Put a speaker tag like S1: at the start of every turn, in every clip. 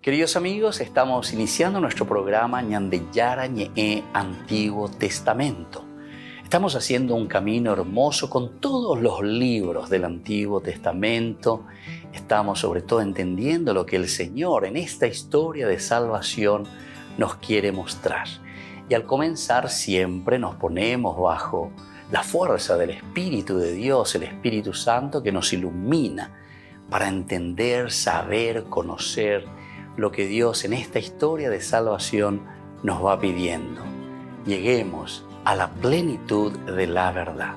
S1: Queridos amigos, estamos iniciando nuestro programa Ñandeyara Ñe'e Antiguo Testamento. Estamos haciendo un camino hermoso con todos los libros del Antiguo Testamento. Estamos sobre todo entendiendo lo que el Señor en esta historia de salvación nos quiere mostrar. Y al comenzar siempre nos ponemos bajo la fuerza del Espíritu de Dios, el Espíritu Santo que nos ilumina para entender, saber, conocer lo que Dios en esta historia de salvación nos va pidiendo. Lleguemos a la plenitud de la verdad.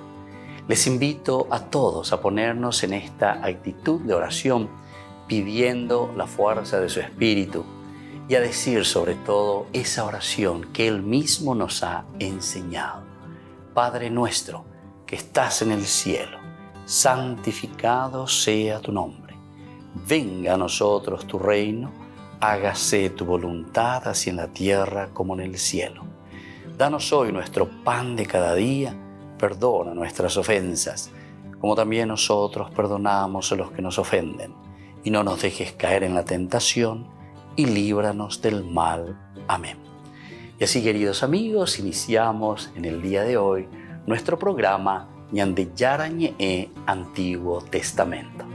S1: Les invito a todos a ponernos en esta actitud de oración, pidiendo la fuerza de su Espíritu y a decir sobre todo esa oración que Él mismo nos ha enseñado. Padre nuestro que estás en el cielo, santificado sea tu nombre. Venga a nosotros tu reino, hágase tu voluntad así en la tierra como en el cielo. Danos hoy nuestro pan de cada día, perdona nuestras ofensas, como también nosotros perdonamos a los que nos ofenden. Y no nos dejes caer en la tentación, y líbranos del mal. Amén. Y así, queridos amigos, iniciamos en el día de hoy nuestro programa Ñandeyara Ñe'e Antiguo Testamento.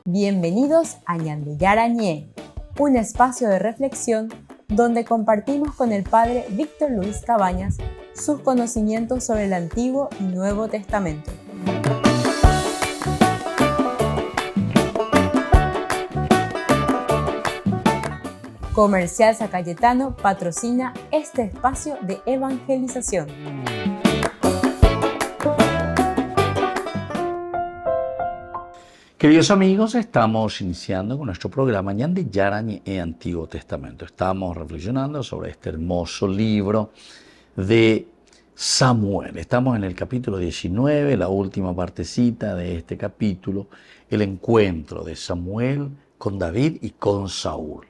S2: Bienvenidos a Ñandeyara Ñe'e, un espacio de reflexión donde compartimos con el Padre Víctor Luis Cabañas sus conocimientos sobre el Antiguo y Nuevo Testamento. Comercial San Cayetano patrocina este espacio de evangelización.
S1: Queridos amigos, estamos iniciando con nuestro programa Ñandeyara Ñe'e Antiguo Testamento. Estamos reflexionando sobre este hermoso libro de Samuel. Estamos en el capítulo 19, la última partecita de este capítulo, el encuentro de Samuel con David y con Saúl.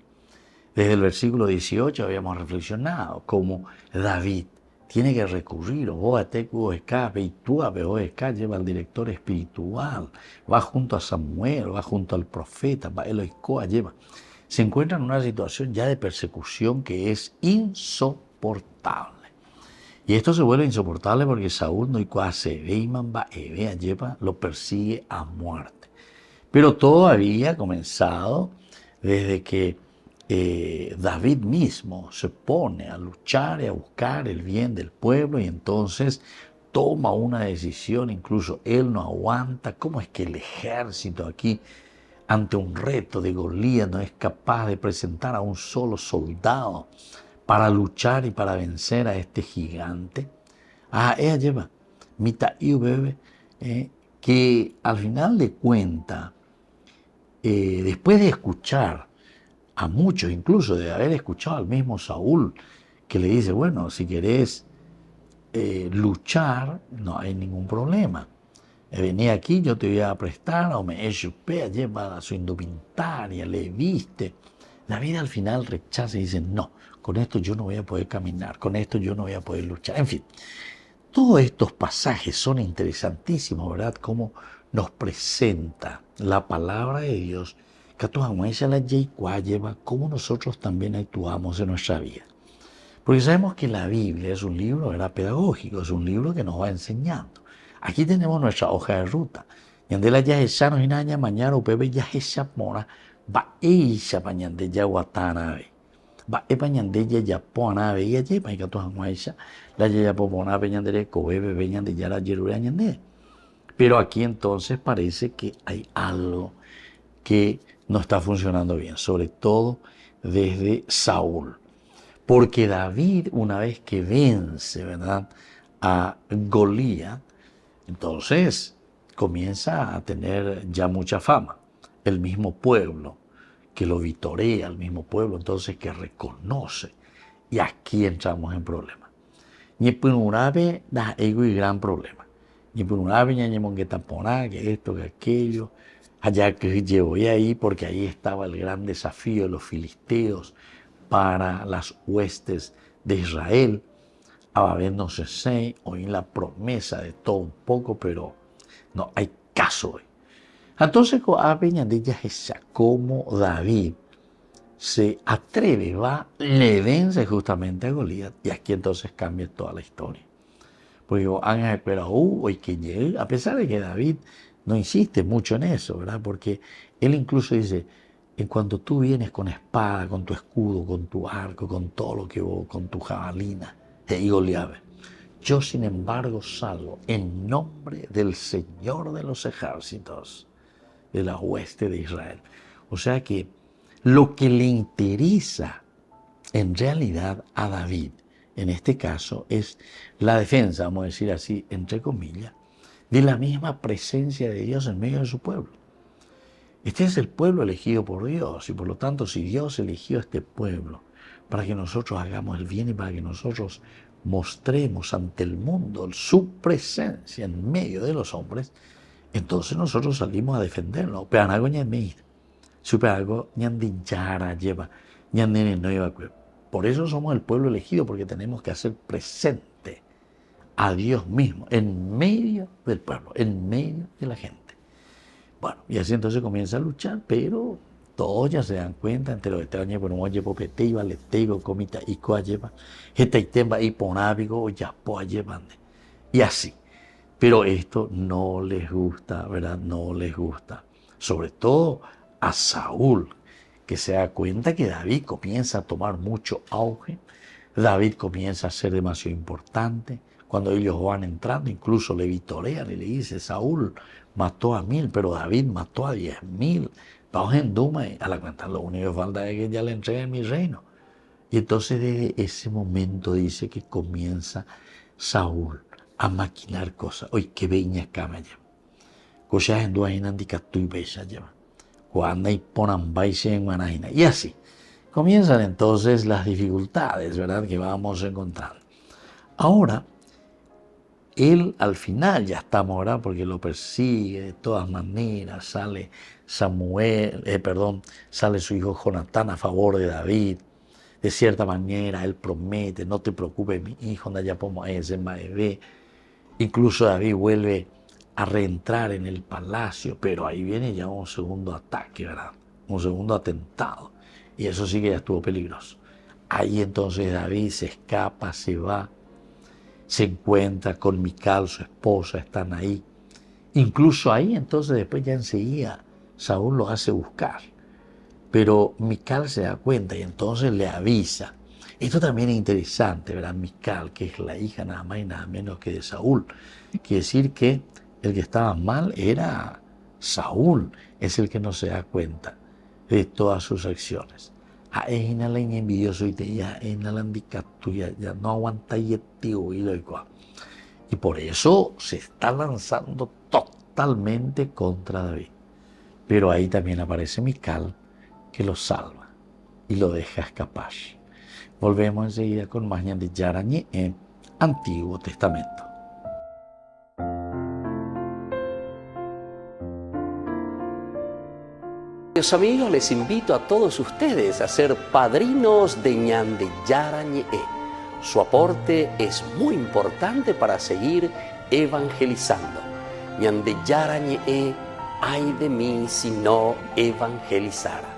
S1: Desde el versículo 18 habíamos reflexionado cómo David tiene que recurrir, lleva al director espiritual, va junto a Samuel, va junto al profeta, se encuentra en una situación ya de persecución que es insoportable. Y esto se vuelve insoportable porque Saúl lo persigue a muerte. Pero todo había comenzado desde que David mismo se pone a luchar y a buscar el bien del pueblo y entonces toma una decisión, incluso él no aguanta. ¿Cómo es que el ejército aquí ante un reto de Goliat no es capaz de presentar a un solo soldado para luchar y para vencer a este gigante? Ella lleva que al final de cuentas, después de escuchar a muchos, incluso de haber escuchado al mismo Saúl, que le dice, bueno, si querés luchar, no hay ningún problema. Vení aquí, yo te voy a prestar, o me lleva su indumentaria, le viste. David al final rechaza y dice, no, con esto yo no voy a poder caminar, con esto yo no voy a poder luchar. En fin, todos estos pasajes son interesantísimos, ¿verdad? Cómo nos presenta la palabra de Dios, cómo nosotros también actuamos en nuestra vida. Porque sabemos que la Biblia es un libro pedagógico, es un libro que nos va enseñando. Aquí tenemos nuestra hoja de ruta. Yandela ya es sano y naña mañana upebe ya es chapona, va eisha pañande ya guatanabe. Va e pañande ya yapona ya lleva y catuamuaisha, la ya popona peñandere cobebe peñande ya la yerura ñande. Pero aquí entonces parece que hay algo que no está funcionando bien, sobre todo desde Saúl. Porque David, una vez que vence, ¿verdad?, a Goliat, entonces comienza a tener ya mucha fama. El mismo pueblo que lo vitorea, el mismo pueblo entonces que reconoce. Y aquí entramos en problemas. Y da ego y gran problema. Y que esto, que aquello. Allá que llegó ahí, porque ahí estaba el gran desafío de los filisteos para las huestes de Israel. No sé, oí la promesa de todo un poco, pero no hay caso hoy. Entonces, como David se atreve, va, le vence justamente a Goliat, y aquí entonces cambia toda la historia. Porque han esperado, hoy que llegue, a pesar de que David no insiste mucho en eso, ¿verdad? Porque él incluso dice, en cuanto tú vienes con espada, con tu escudo, con tu arco, con todo lo que vos, con tu jabalina, y Goliat, yo sin embargo salgo en nombre del Señor de los ejércitos, de la hueste de Israel. O sea que lo que le interesa en realidad a David, en este caso, es la defensa, vamos a decir así, entre comillas, de la misma presencia de Dios en medio de su pueblo. Este es el pueblo elegido por Dios, y por lo tanto, si Dios eligió este pueblo para que nosotros hagamos el bien y para que nosotros mostremos ante el mundo su presencia en medio de los hombres, entonces nosotros salimos a defenderlo. Pero algo por eso somos el pueblo elegido, porque tenemos que hacer presente a Dios mismo en medio del pueblo, en medio de la gente. Bueno, y así entonces comienza a luchar, pero todos ya se dan cuenta, entre los extraños, pero oye, popeteiva, leteigo, comita, y coayeva, jetaitemba, y ponábigo, ya poayevande. Y así. Pero esto no les gusta, ¿verdad? No les gusta. Sobre todo a Saúl, que se da cuenta que David comienza a tomar mucho auge. David comienza a ser demasiado importante. Cuando ellos van entrando, incluso le vitorean y le dice, Saúl mató a 1000, pero David mató a 10.000. Vamos en Duma, a la cuenta, lo único que falta es que ya le entreguen mi reino. Y entonces desde ese momento dice que comienza Saúl a maquinar cosas. Oye, que veña cama ya. Cosas en duas indicatu y bella lleva. Cuando hay ponan baise en Guanaina. Y así comienzan entonces las dificultades, ¿verdad?, que vamos encontrando. Ahora, él al final ya estamos, ¿verdad?, porque lo persigue de todas maneras. Sale sale su hijo Jonatán a favor de David. De cierta manera, él promete, no te preocupes, mi hijo, no ya podemos ese bebé. Incluso David vuelve a reentrar en el palacio, pero ahí viene ya un segundo ataque, ¿verdad? Un segundo atentado. Y eso sí que ya estuvo peligroso. Ahí entonces David se escapa, se va, se encuentra con Mical, su esposa, están ahí. Incluso ahí entonces después ya enseguida Saúl lo hace buscar. Pero Mical se da cuenta y entonces le avisa. Esto también es interesante, ¿verdad? Mical, que es la hija nada más y nada menos que de Saúl. Quiere decir que el que estaba mal era Saúl, es el que no se da cuenta de todas sus acciones. Envidioso y ya no aguanta y por eso se está lanzando totalmente contra David. Pero ahí también aparece Mical, que lo salva y lo deja escapar. Volvemos enseguida con más de Yarañé en Antiguo Testamento.
S3: Queridos amigos, les invito a todos ustedes a ser padrinos de Ñande Yarañé. Su aporte es muy importante para seguir evangelizando. Ñande Yarañé, ay de mí si no evangelizara.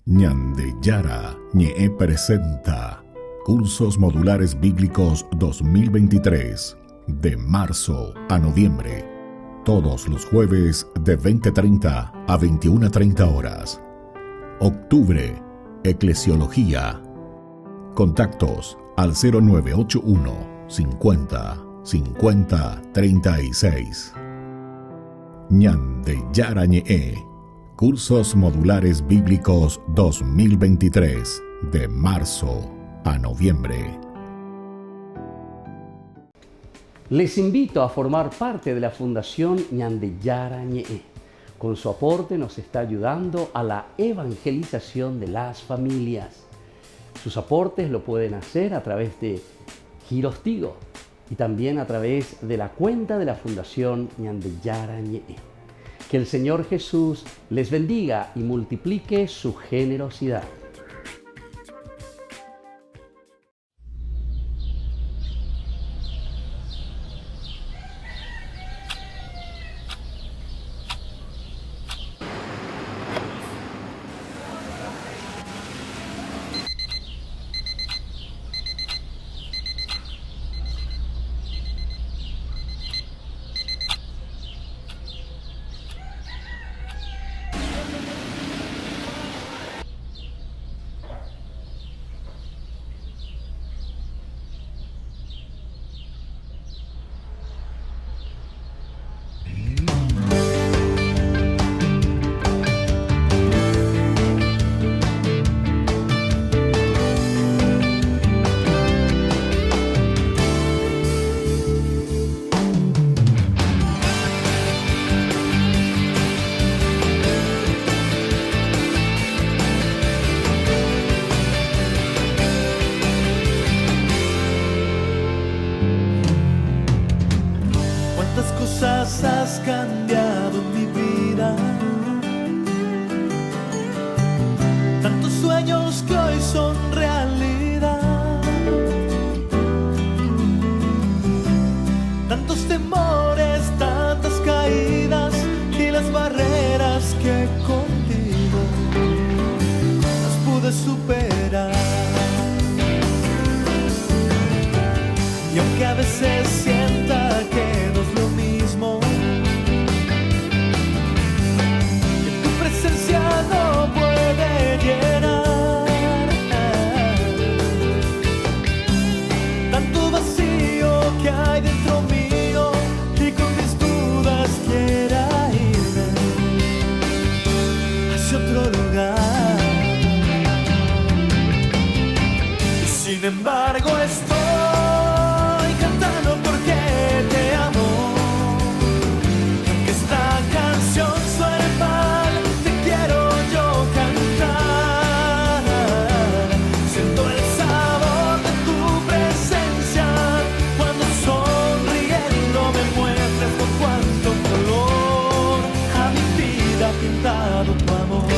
S4: Ñande Yarañé presenta Cursos Modulares Bíblicos 2023, de marzo a noviembre. Todos los jueves de 20:30 a 21:30 horas. Octubre, Eclesiología. Contactos al 0981 50 50 36. Ñande Yarañé, Cursos Modulares Bíblicos 2023, de marzo a noviembre.
S3: Les invito a formar parte de la Fundación Ñande Yarañé. Con su aporte nos está ayudando a la evangelización de las familias. Sus aportes lo pueden hacer a través de Giros Tigo y también a través de la cuenta de la Fundación Ñande Yarañé. Que el Señor Jesús les bendiga y multiplique su generosidad.
S5: sueños que hoy son realidad. Tantos temores, tantas caídas y las barreras que contigo las pude superar. Y aunque a veces sienta que no es lo mismo, que tu presencia no puede llenar tanto vacío que hay dentro mío, y con mis dudas quiera irme hacia otro lugar. Y sin embargo estoy porque te amo, y aunque esta canción suene mal, te quiero yo cantar. Siento el sabor de tu presencia cuando sonriendo me muestras con cuánto color a mi vida ha pintado tu amor.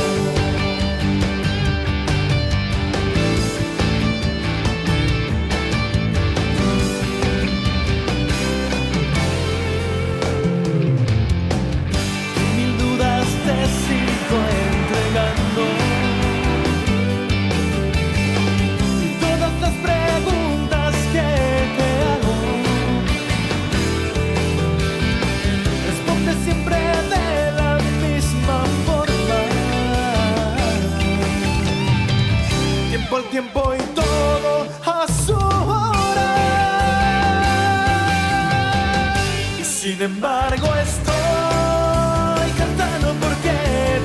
S5: El tiempo y todo a su hora. Y sin embargo estoy cantando porque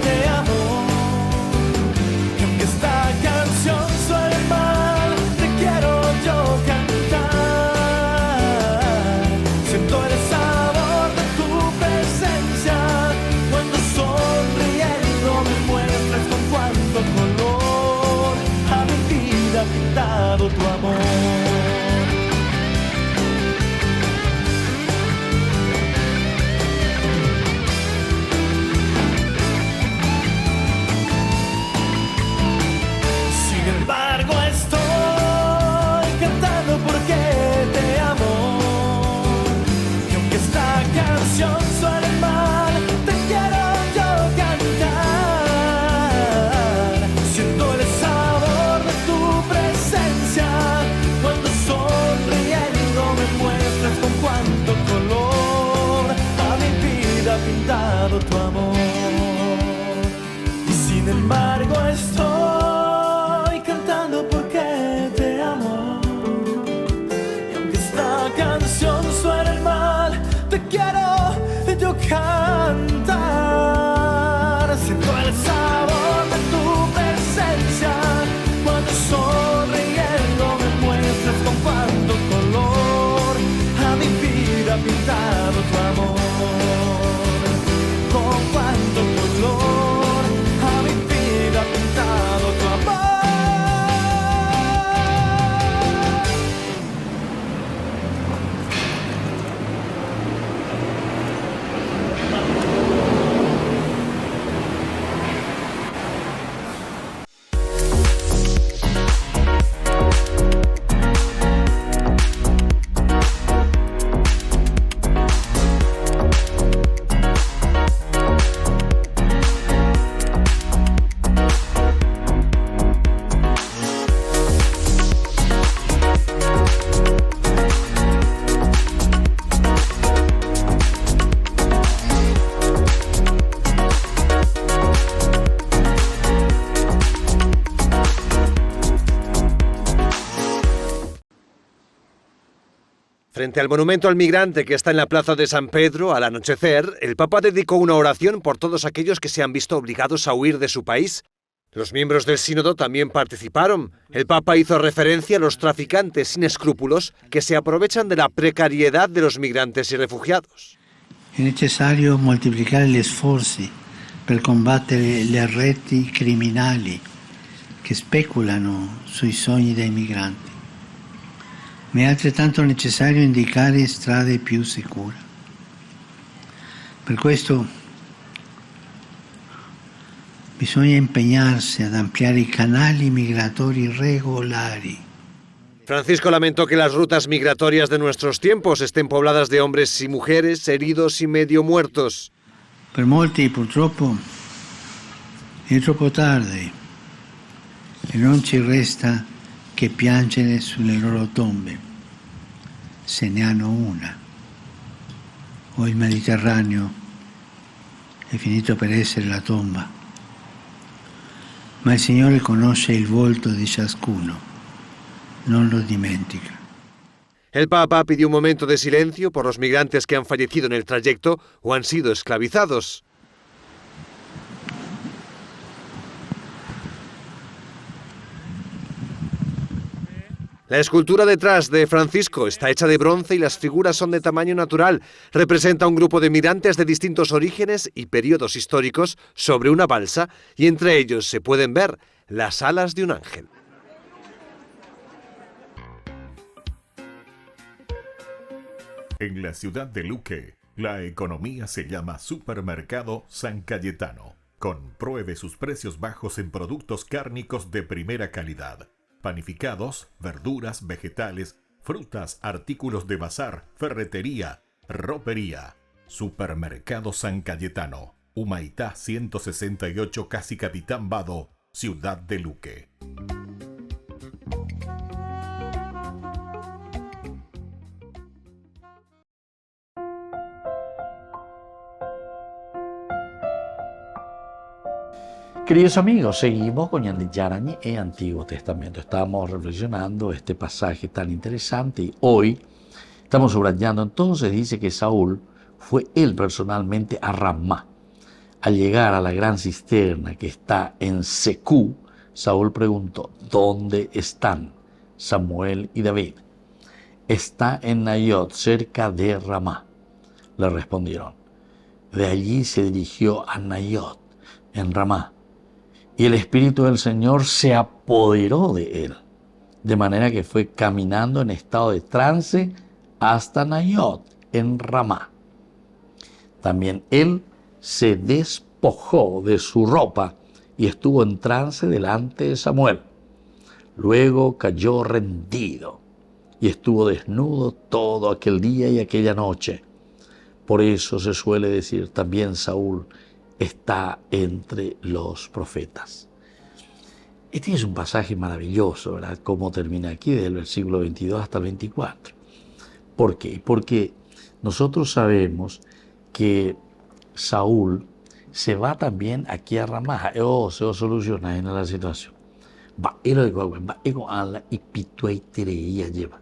S5: te amo. Y aunque esta canción suene mal, te quiero yo cantar. Siento el sabor de tu presencia cuando sonriendo me muestras con cuánto color ha pintado tu amor. Sin embargo estoy cantando porque te amo, y aunque esta canción suene mal, te quiero yo cantar. Siento el sabor de tu presencia cuando sonriendo me muestras con cuánto color a mi vida ha pintado tu amor. Y sin embargo estoy cantando porque te amo, y aunque esta canción suene mal, te quiero yo cantar. Siento el sabor de tu presencia cuando sonriendo me muestras con cuánto color a mi vida ha pintado tu amor. Con cuánto color a mi vida ha pintado tu amor.
S6: Frente al monumento al migrante que está en la plaza de San Pedro, al anochecer, el Papa dedicó una oración por todos aquellos que se han visto obligados a huir de su país. Los miembros del sínodo también participaron. El Papa hizo referencia a los traficantes sin escrúpulos que se aprovechan de la precariedad de los migrantes y refugiados.
S7: Es necesario moltiplicare gli sforzi per combattere le reti criminali che speculano sui sogni dei migranti. Ma è altrettanto necessario indicare strade più sicure. Per questo Bisogna impegnarsi ad ampliare i canali migratori regolari.
S6: Francisco lamentó que las rutas migratorias de nuestros tiempos estén pobladas de hombres y mujeres heridos y medio muertos.
S7: Per molti purtroppo è troppo tardi e non ci resta che piangere sulle loro tombe, se ne hanno una. O il Mediterraneo è finito per essere la tomba, ma il Signore conosce il volto di ciascuno, non lo dimentica.
S6: El Papa pidió un momento de silencio por los migrantes que han fallecido en el trayecto o han sido esclavizados. La escultura detrás de Francisco está hecha de bronce y las figuras son de tamaño natural. Representa un grupo de migrantes de distintos orígenes y periodos históricos sobre una balsa y entre ellos se pueden ver las alas de un ángel.
S4: En la ciudad de Luque, la economía se llama Supermercado San Cayetano. Compruebe sus precios bajos en productos cárnicos de primera calidad. Panificados, verduras, vegetales, frutas, artículos de bazar, ferretería, ropería. Supermercado San Cayetano, Humaitá 168, Casi Capitán Vado, ciudad de Luque.
S1: Queridos amigos, seguimos con Ñande Yara Ñe'e Antiguo Testamento. Estamos reflexionando este pasaje tan interesante y hoy estamos subrayando. Entonces dice que Saúl fue él personalmente a Ramá. Al llegar a la gran cisterna que está en Secú, Saúl preguntó: ¿dónde están Samuel y David? Está en Nayot, cerca de Ramá. Le respondieron. De allí se dirigió a Nayot, en Ramá. Y el Espíritu del Señor se apoderó de él, de manera que fue caminando en estado de trance hasta Nayot, en Ramá. También él se despojó de su ropa y estuvo en trance delante de Samuel. Luego cayó rendido y estuvo desnudo todo aquel día y aquella noche. Por eso se suele decir también Saúl está entre los profetas. Este es un pasaje maravilloso, ¿verdad? Cómo termina aquí, desde el versículo 22 hasta el 24. ¿Por qué? Porque nosotros sabemos que Saúl se va también aquí a Ramá. Se soluciona en la situación. Va a la ipituaitereía lleva.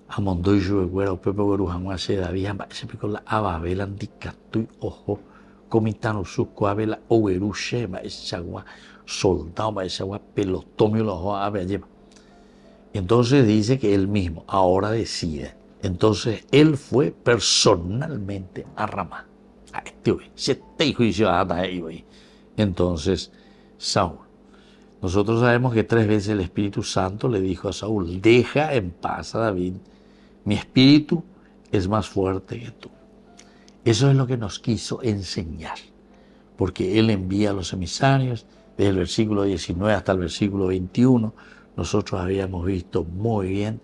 S1: A Mondoyo, Güero, Pepe Guerujangua, se David, se picó la ababela, anticatui, ojo. Comitano suco abela owerushe ma esagua soldado ma esagua pelotomio los ave lleva. Entonces dice que él mismo ahora decide. Entonces él fue personalmente a Ramá. Entonces Saúl. Nosotros sabemos que 3 veces el Espíritu Santo le dijo a Saúl: deja en paz a David, mi espíritu es más fuerte que tú. Eso es lo que nos quiso enseñar, porque él envía a los emisarios, desde el versículo 19 hasta el versículo 21, nosotros habíamos visto muy bien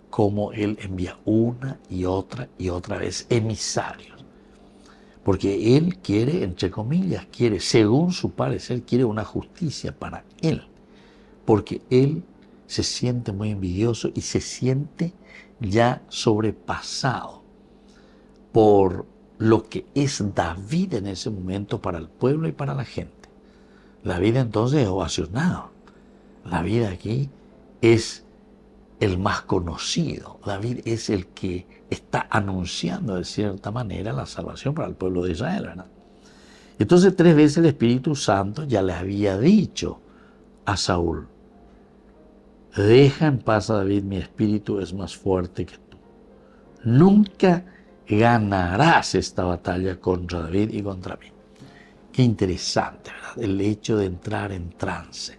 S1: cómo él envía una y otra vez emisarios, porque él quiere, entre comillas, quiere, según su parecer, quiere una justicia para él, porque él se siente muy envidioso y se siente ya sobrepasado por lo que es David en ese momento para el pueblo y para la gente. David entonces es ovacionado. David aquí es el más conocido. David es el que está anunciando de cierta manera la salvación para el pueblo de Israel, ¿verdad? Entonces 3 veces el Espíritu Santo ya le había dicho a Saúl: deja en paz a David, mi espíritu es más fuerte que tú. Nunca ganarás esta batalla contra David y contra mí. Qué interesante, ¿verdad? El hecho de entrar en trance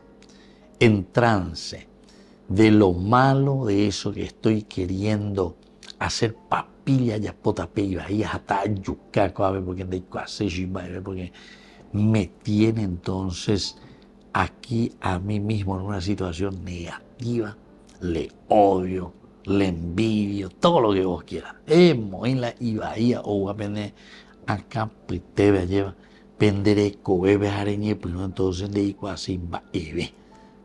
S1: de lo malo de eso que estoy queriendo hacer papilla ya potape y bahía hasta yucaco a ver porque de cuase porque me tiene entonces aquí a mí mismo en una situación negativa, le odio, le envidio, todo lo que vos quieras. Moila y bahía o guapene acá pues te lleva pendere bebe areñe pues no entonces de así va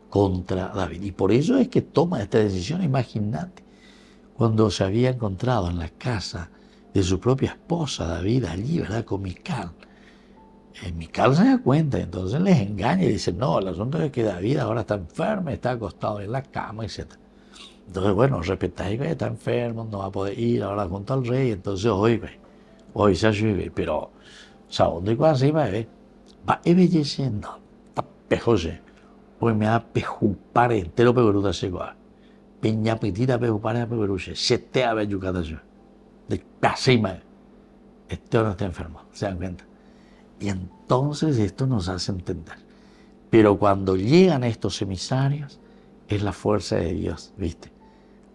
S1: contra David. Y por eso es que toma esta decisión. Imagínate, cuando se había encontrado en la casa de su propia esposa David allí, ¿verdad? Con Mical. Mical se da cuenta, entonces les engaña y dice, no, el asunto es que David ahora está enfermo, está acostado en la cama, etc. Entonces, bueno, respetáis que está enfermo, no va a poder ir ahora junto al rey, entonces hoy se ayude, pero ¿sabes qué así va a embelleciendo? Está pejoso. Hoy me da pejupar entero pegoruda se goa. Peña petita pejupar a pegoruche, se te ha yucata yo. De casi me. Este no está enfermo, se dan cuenta. Y entonces esto nos hace entender. Pero cuando llegan estos emisarios, es la fuerza de Dios, ¿viste?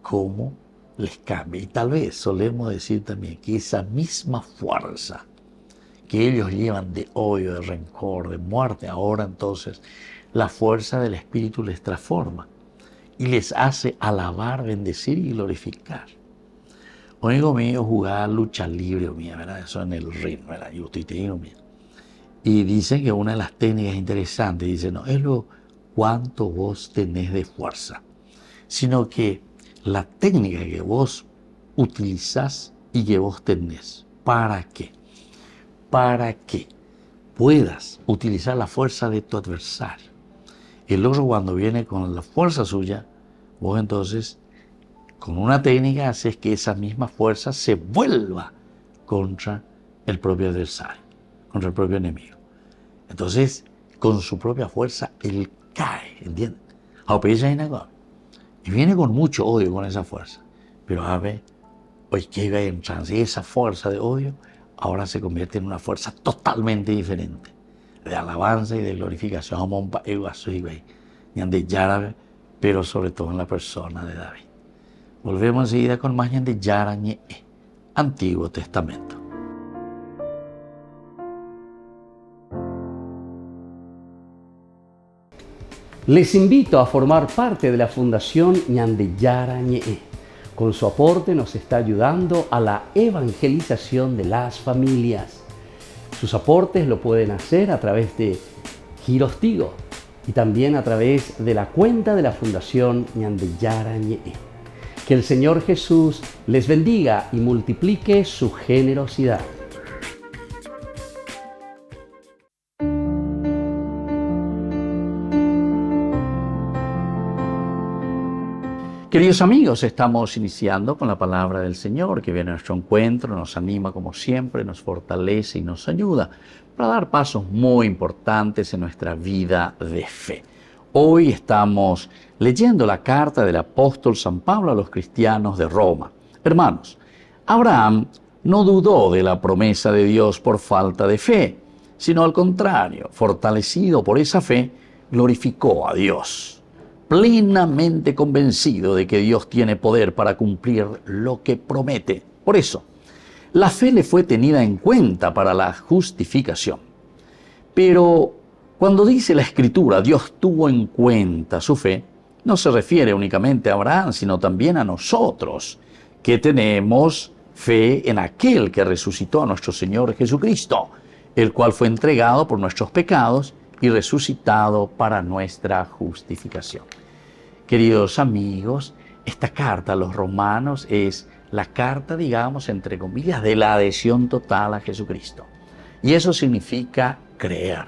S1: Cómo les cambia. Y tal vez solemos decir también que esa misma fuerza que ellos llevan de odio, de rencor, de muerte, ahora entonces la fuerza del Espíritu les transforma y les hace alabar, bendecir y glorificar. Un amigo mío jugaba lucha libre, ¿verdad? Eso en el ring, ¿verdad? Yo estoy teniendo mío. Y dicen que una de las técnicas interesantes, dice, no es lo cuánto vos tenés de fuerza, sino que la técnica que vos utilizás y que vos tenés. ¿Para qué? Para que puedas utilizar la fuerza de tu adversario. El otro cuando viene con la fuerza suya, vos entonces con una técnica haces que esa misma fuerza se vuelva contra el propio adversario, contra el propio enemigo. Entonces, con su propia fuerza, él cae, ¿entiendes? Y viene con mucho odio con esa fuerza. Pero a ver, hoy que iba en trance, y esa fuerza de odio ahora se convierte en una fuerza totalmente diferente, de alabanza y de glorificación, pero sobre todo en la persona de David. Volvemos enseguida con más de Yara Ñe, Antiguo Testamento.
S3: Les invito a formar parte de la Fundación Ñandeyara Ñe'e. Con su aporte nos está ayudando a la evangelización de las familias. Sus aportes lo pueden hacer a través de Giros Tigo y también a través de la cuenta de la Fundación Ñandeyara Ñe'e. Que el Señor Jesús les bendiga y multiplique su generosidad.
S1: Queridos amigos, estamos iniciando con la palabra del Señor que viene a nuestro encuentro, nos anima como siempre, nos fortalece y nos ayuda para dar pasos muy importantes en nuestra vida de fe. Hoy estamos leyendo la carta del apóstol San Pablo a los cristianos de Roma. Hermanos, Abraham no dudó de la promesa de Dios por falta de fe, sino al contrario, fortalecido por esa fe, glorificó a Dios, plenamente convencido de que Dios tiene poder para cumplir lo que promete. Por eso, la fe le fue tenida en cuenta para la justificación. Pero cuando dice la Escritura, Dios tuvo en cuenta su fe, no se refiere únicamente a Abraham, sino también a nosotros, que tenemos fe en aquel que resucitó a nuestro Señor Jesucristo, el cual fue entregado por nuestros pecados y resucitado para nuestra justificación. Queridos amigos, esta carta a los romanos es la carta, digamos, entre comillas, de la adhesión total a Jesucristo. Y eso significa creer,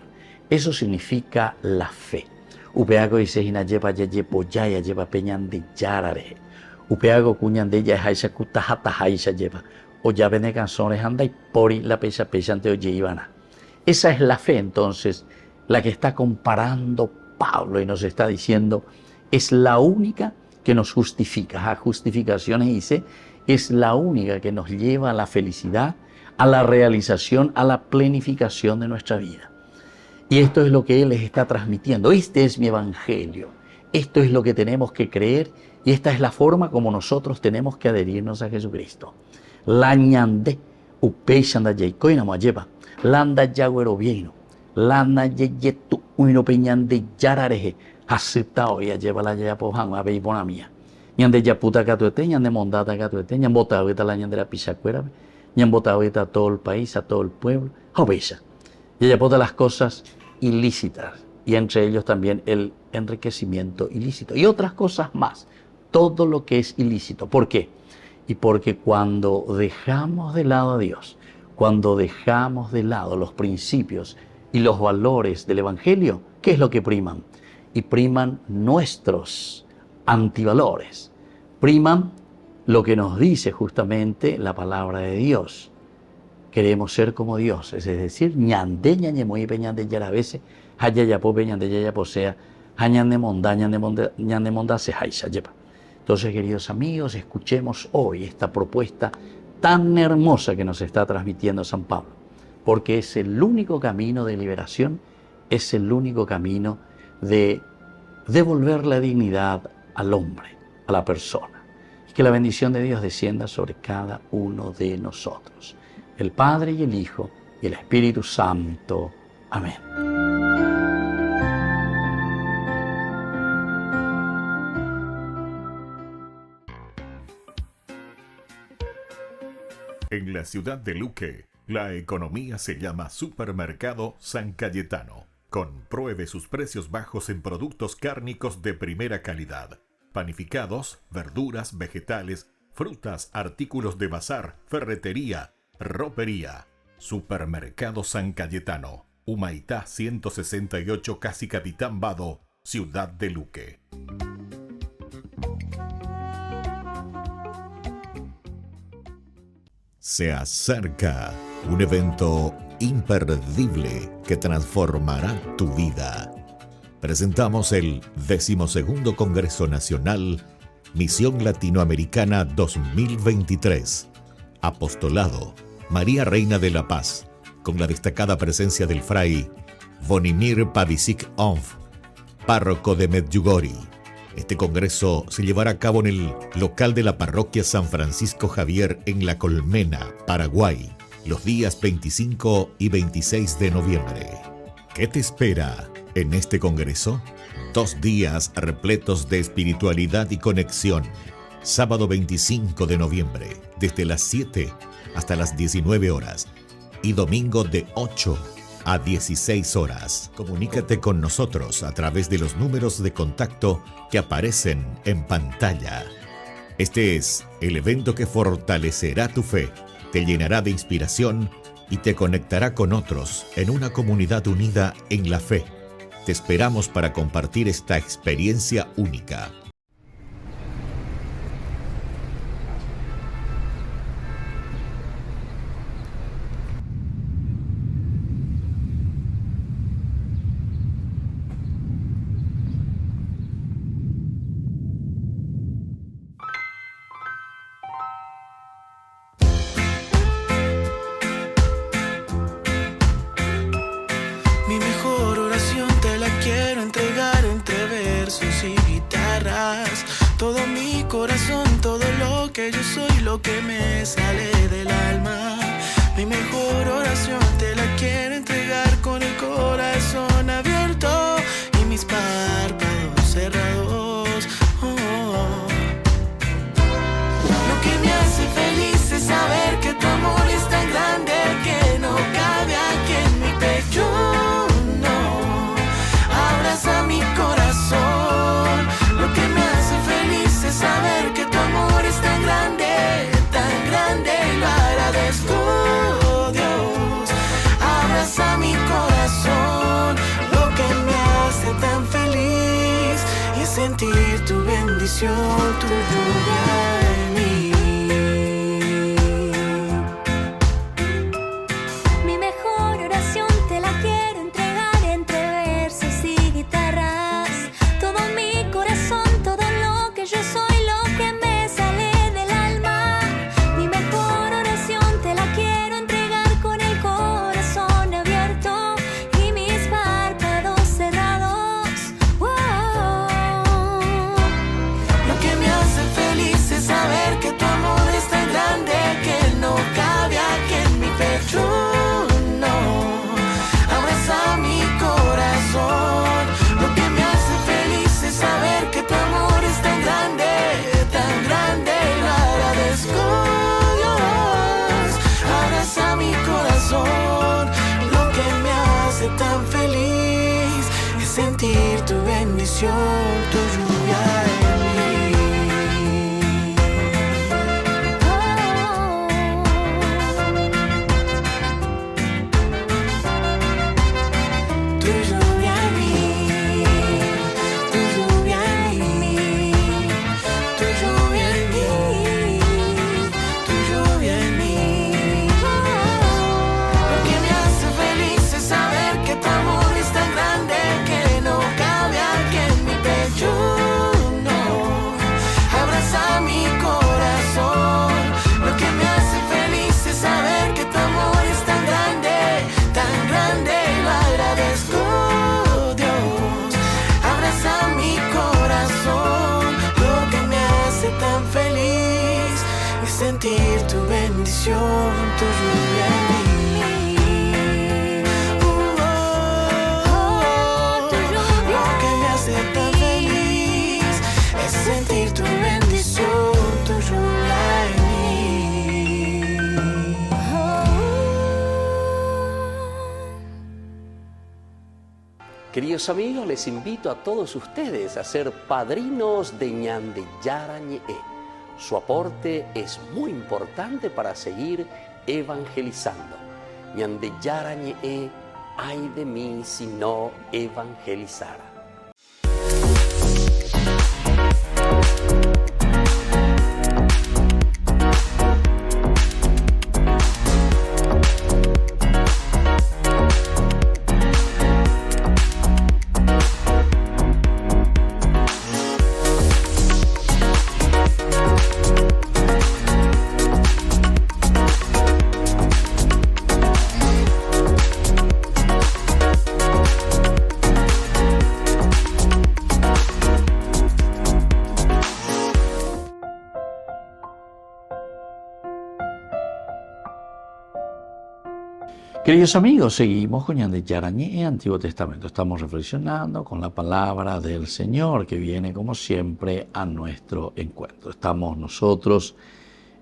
S1: eso significa la fe. Upeago dice, hinayepa yeyepo yaya lleva peñan de yarare. Upeago cuñan de ya jaisa kutahata jaisa lleva. O ya vene canzones anda y pori la pesa ante oye ivana. Esa es la fe, entonces, la que está comparando Pablo y nos está diciendo, es la única que nos justifica. A justificaciones dice, es la única que nos lleva a la felicidad, a la realización, a la plenificación de nuestra vida. Y esto es lo que Él les está transmitiendo. Este es mi evangelio. Esto es lo que tenemos que creer y esta es la forma como nosotros tenemos que adherirnos a Jesucristo. La ñande, upeixanda yeikoina moayeva, landa yagüero vieno, Lana yeyetu uino peñande yarareje. Aceptado ya lleva la ya pojan a beibona mía. Ñande ya puta catuete, ñande mondata catuete, ñan botado esta la ñande la pichacuera, ñan botado esta a todo el país, a todo el pueblo. Obesa. Y ella pota las cosas ilícitas. Y entre ellos también el enriquecimiento ilícito. Y otras cosas más. Todo lo que es ilícito. ¿Por qué? Y porque cuando dejamos de lado a Dios, cuando dejamos de lado los principios y los valores del Evangelio, ¿qué es lo que priman? Y priman nuestros antivalores. Priman lo que nos dice justamente la palabra de Dios. Queremos ser como Dios, es decir, ñande ñañe muy peñande yarabese, hayayapo peñande yayapo sea, ñande monda se haisha yepa. Entonces, queridos amigos, escuchemos hoy esta propuesta tan hermosa que nos está transmitiendo San Pablo, porque es el único camino de liberación, es el único camino de devolver la dignidad al hombre, a la persona. Y que la bendición de Dios descienda sobre cada uno de nosotros, el Padre y el Hijo y el Espíritu Santo. Amén.
S4: En la ciudad de Luque, la economía se llama Supermercado San Cayetano. Compruebe sus precios bajos en productos cárnicos de primera calidad. Panificados, verduras, vegetales, frutas, artículos de bazar, ferretería, ropería. Supermercado San Cayetano. Humaitá 168, Casi Capitán Vado, ciudad de Luque. Se acerca un evento imperdible que transformará tu vida. Presentamos el 12º Congreso Nacional Misión Latinoamericana 2023. Apostolado María Reina de la Paz, con la destacada presencia del fray Bonimir Pavicic Onf, párroco de Medjugorje. Este congreso se llevará a cabo en el local de la parroquia San Francisco Javier en La Colmena, Paraguay, los días 25 y 26 de noviembre. ¿Qué te espera en este congreso? 2 días repletos de espiritualidad y conexión. Sábado 25 de noviembre, desde las 7 hasta las 19 horas. Y domingo de 8 a 16 horas. Comunícate con nosotros a través de los números de contacto que aparecen en pantalla. Este es el evento que fortalecerá tu fe, te llenará de inspiración y te conectará con otros en una comunidad unida en la fe. Te esperamos para compartir esta experiencia única.
S5: Mi mejor oración te la quiero entregar entre versos y guitarras. Todo mi corazón, todo lo que yo soy, lo que me sale del alma. Mi mejor oración te la quiero entregar con el corazón abierto y mis párpados cerrados. Lo que me hace feliz es saber que tu amor es tan grande que no cabe aquí en mi pecho. A mi corazón, lo que me hace feliz es saber que tu amor es tan grande y lo agradezco, Dios. Abraza mi corazón, lo que me hace tan feliz y sentir tu bendición, tu lluvia en mí.
S8: Mi mejor oración te la quiero entregar entre versos y guitarras. Todo mi corazón, todo lo que yo soy, lo que me sale del alma. Mi mejor oración te la quiero entregar con el corazón abierto y mis párpados cerrados. Wow.
S5: Lo que me hace feliz es bendición, tu lluvia en mí. Tu lluvia en mí, tu lluvia en mí, tu lluvia en mí, tu lluvia en mí. Lo que me hace feliz es saber que tu amor es tan grande que no cabe aquí en mi pecho, no. Abraza mi corazón. Lo que me hace feliz es saber que tu amor es tan grande, lo agradezco, Dios. Abraza mi corazón. Lo que me hace tan feliz es sentir tu bendición, tu lluvia en mí. Lo que me hace tan feliz es sentir tu bendición, tu lluvia en mí.
S3: Queridos amigos, les invito a todos ustedes a ser padrinos de Ñandeyara Ñe'e. Su aporte es muy importante para seguir evangelizando. Ñandeyara Ñe'e, ay de mí si no evangelizara.
S1: Queridos amigos, seguimos con Ñandeyara Ñe'e, Antiguo Testamento. Estamos reflexionando con la palabra del Señor que viene como siempre a nuestro encuentro. Estamos nosotros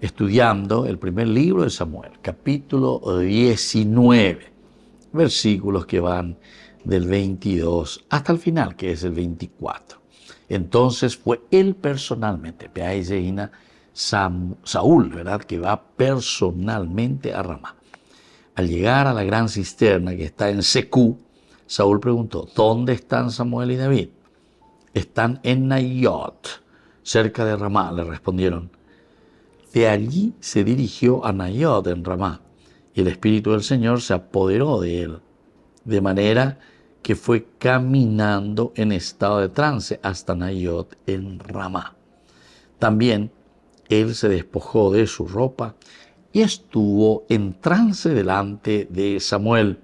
S1: estudiando el primer libro de Samuel, capítulo 19, versículos que van del 22 hasta el final, que es el 24. Entonces fue él personalmente, Saúl, ¿verdad?, que va personalmente a Ramá. Al llegar a la gran cisterna que está en Secú, Saúl preguntó, ¿dónde están Samuel y David? Están en Nayot, cerca de Ramá, le respondieron. De allí se dirigió a Nayot en Ramá, y el Espíritu del Señor se apoderó de él, de manera que fue caminando en estado de trance hasta Nayot en Ramá. También él se despojó de su ropa y estuvo en trance delante de Samuel.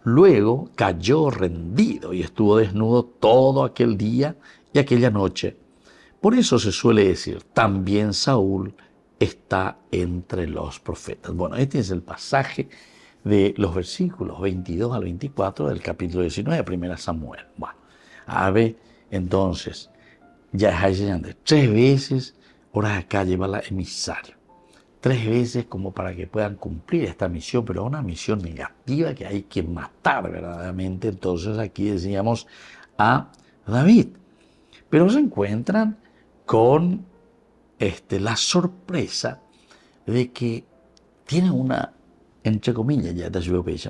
S1: Luego cayó rendido y estuvo desnudo todo aquel día y aquella noche. Por eso se suele decir, también Saúl está entre los profetas. Bueno, este es el pasaje de los versículos 22 al 24 del capítulo 19 de 1 Samuel. Bueno, a ver, entonces, ya hay 3 veces, ahora acá lleva la emisario. 3 veces como para que puedan cumplir esta misión, pero una misión negativa que hay que matar verdaderamente. Entonces aquí decíamos a David. Pero se encuentran con la sorpresa de que tiene una, entre comillas,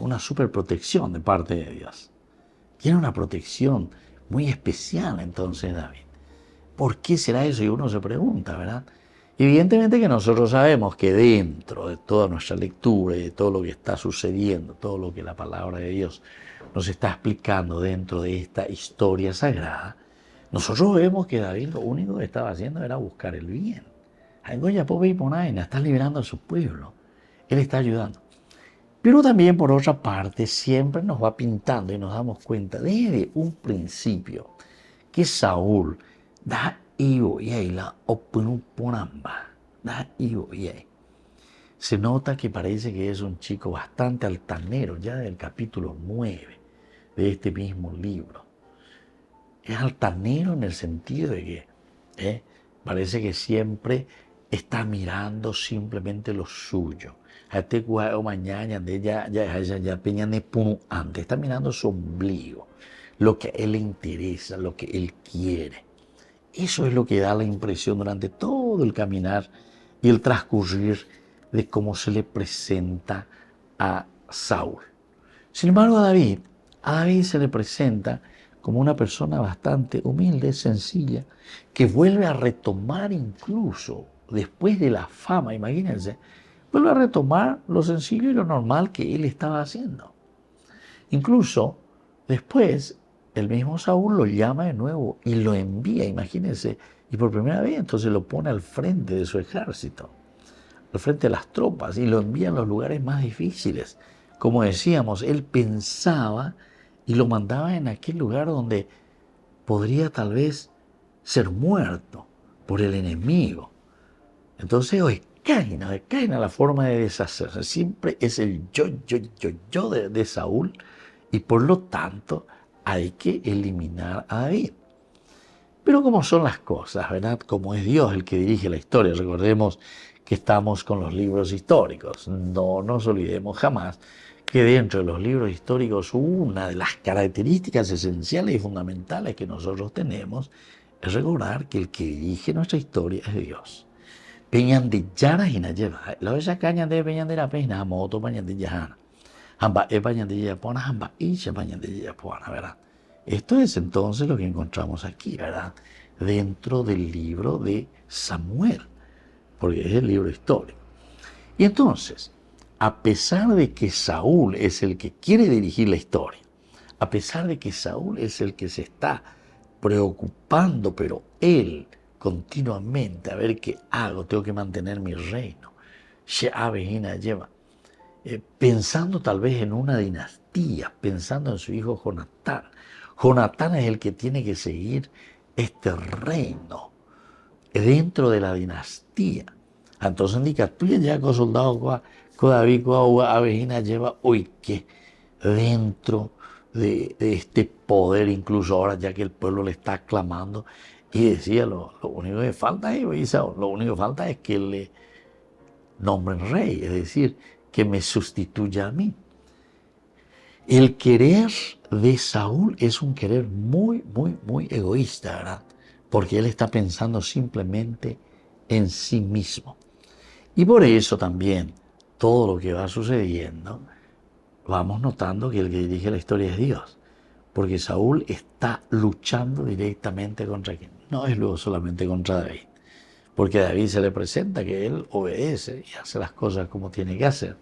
S1: una superprotección de parte de Dios. Tiene una protección muy especial entonces David. ¿Por qué será eso? Y uno se pregunta, ¿verdad? Evidentemente que nosotros sabemos que dentro de toda nuestra lectura y de todo lo que está sucediendo, todo lo que la palabra de Dios nos está explicando dentro de esta historia sagrada, nosotros vemos que David lo único que estaba haciendo era buscar el bien. Está liberando a su pueblo. Él está ayudando. Pero también, por otra parte, siempre nos va pintando y nos damos cuenta desde un principio que Saúl se nota que parece que es un chico bastante altanero, ya del capítulo 9 de este mismo libro. Es altanero en el sentido de que parece que siempre está mirando simplemente lo suyo. Está mirando su ombligo. lo que a él le interesa, lo que él quiere. Eso es lo que da la impresión durante todo el caminar y el transcurrir de cómo se le presenta a Saúl. Sin embargo, a David se le presenta como una persona bastante humilde, sencilla, que vuelve a retomar incluso después de la fama, imagínense, vuelve a retomar lo sencillo y lo normal que él estaba haciendo. Incluso después el mismo Saúl lo llama de nuevo y lo envía, imagínense, y por primera vez entonces lo pone al frente de su ejército, al frente de las tropas, y lo envía a los lugares más difíciles. Como decíamos, él pensaba y lo mandaba en aquel lugar donde podría tal vez ser muerto por el enemigo. Entonces, Caín la forma de deshacerse. Siempre es el yo de Saúl, y por lo tanto hay que eliminar a David. Pero como son las cosas, ¿verdad? Como es Dios el que dirige la historia. Recordemos que estamos con los libros históricos. No nos olvidemos jamás que dentro de los libros históricos una de las características esenciales y fundamentales que nosotros tenemos es recordar que el que dirige nuestra historia es Dios. Peñandillara hinayeva. La oya caña de peñandera peña moto peñandillana. Hamba e peñandillapona, hamba icha peñandillapona, ¿verdad? Esto es entonces lo que encontramos aquí, ¿verdad? Dentro del libro de Samuel, porque es el libro histórico. Y entonces, a pesar de que Saúl es el que quiere dirigir la historia, a pesar de que Saúl es el que se está preocupando, pero él continuamente, a ver qué hago, tengo que mantener mi reino, pensando tal vez en una dinastía, pensando en su hijo Jonatán. Jonatán es el que tiene que seguir este reino dentro de la dinastía. Entonces indica, tú ya con soldados David Abejina lleva hoy que dentro de este poder, incluso ahora ya que el pueblo le está aclamando, y decía, lo único que falta es que le nombren rey, es decir, que me sustituya a mí. El querer de Saúl es un querer muy egoísta, ¿verdad? Porque él está pensando simplemente en sí mismo. Y por eso también todo lo que va sucediendo, vamos notando que el que dirige la historia es Dios. Porque Saúl está luchando directamente contra quién. No es luego solamente contra David. Porque a David se le presenta que él obedece y hace las cosas como tiene que hacer.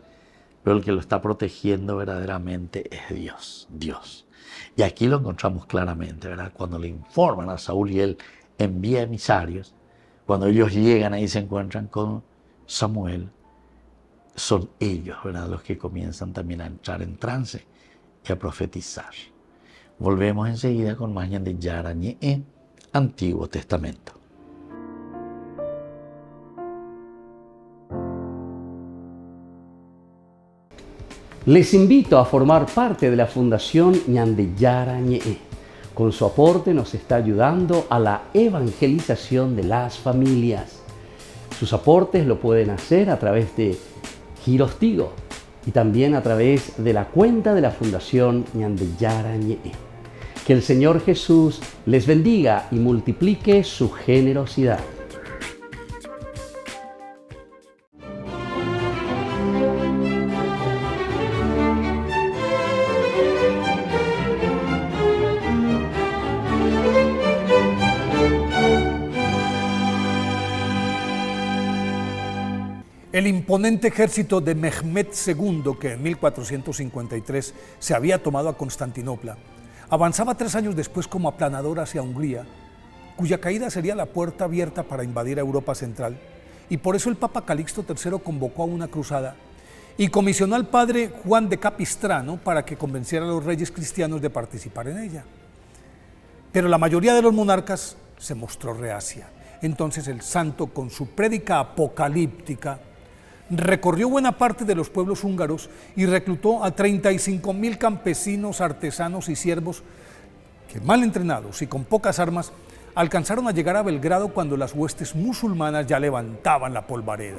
S1: Pero el que lo está protegiendo verdaderamente es Dios. Y aquí lo encontramos claramente, ¿verdad? Cuando le informan a Saúl y él envía emisarios, cuando ellos llegan ahí se encuentran con Samuel, son ellos, ¿verdad?, los que comienzan también a entrar en trance y a profetizar. Volvemos enseguida con más Ñandillara Ñe'e, Antiguo Testamento.
S3: Les invito a formar parte de la Fundación Ñandillara Ñe'e. Con su aporte nos está ayudando a la evangelización de las familias. Sus aportes lo pueden hacer a través de Giros Tigo y también a través de la cuenta de la Fundación Ñandillara Ñe'e. Que el Señor Jesús les bendiga y multiplique su generosidad.
S9: El imponente ejército de Mehmed II, que en 1453 se había tomado a Constantinopla, avanzaba 3 años después como aplanador hacia Hungría, cuya caída sería la puerta abierta para invadir a Europa Central, y por eso el Papa Calixto III convocó a una cruzada y comisionó al padre Juan de Capistrano para que convenciera a los reyes cristianos de participar en ella. Pero la mayoría de los monarcas se mostró reacia. Entonces el santo, con su prédica apocalíptica, recorrió buena parte de los pueblos húngaros y reclutó a 35.000 campesinos, artesanos y siervos que, mal entrenados y con pocas armas, alcanzaron a llegar a Belgrado cuando las huestes musulmanas ya levantaban la polvareda.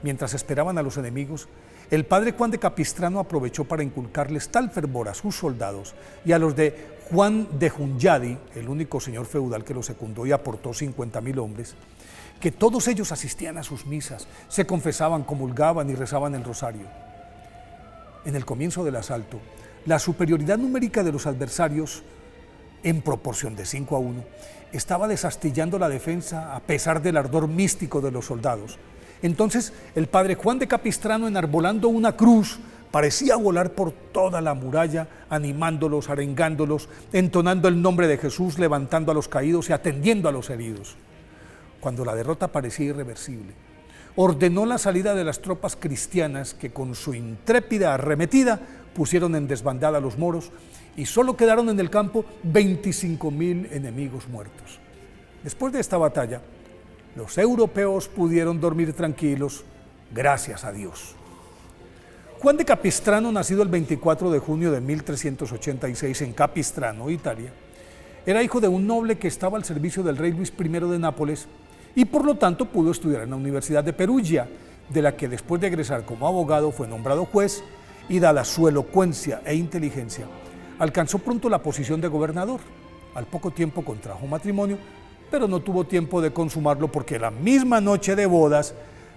S9: Mientras esperaban a los enemigos, el padre Juan de Capistrano aprovechó para inculcarles tal fervor a sus soldados y a los de Juan de Hunyadi, el único señor feudal que lo secundó y aportó 50.000 hombres, que todos ellos asistían a sus misas, se confesaban, comulgaban y rezaban el rosario. En el comienzo del asalto, la superioridad numérica de los adversarios, en proporción de 5-1, estaba desastillando la defensa a pesar del ardor místico de los soldados. Entonces el padre Juan de Capistrano, enarbolando una cruz, parecía volar por toda la muralla, animándolos, arengándolos, entonando el nombre de Jesús, levantando a los caídos y atendiendo a los heridos. Cuando la derrota parecía irreversible, ordenó la salida de las tropas cristianas que con su intrépida arremetida pusieron en desbandada a los moros y solo quedaron en el campo 25.000 enemigos muertos. Después de esta batalla, los europeos pudieron dormir tranquilos, gracias a Dios. Juan de Capistrano, nacido el 24 de junio de 1386 en Capistrano, Italia, era hijo de un noble que estaba al servicio del rey Luis I de Nápoles y por lo tanto pudo estudiar en la Universidad de Perugia, de la que después de egresar como abogado fue nombrado juez y dada su elocuencia e inteligencia, alcanzó pronto la posición de gobernador. Al poco tiempo contrajo matrimonio, pero no tuvo tiempo de consumarlo porque la misma noche de bodas,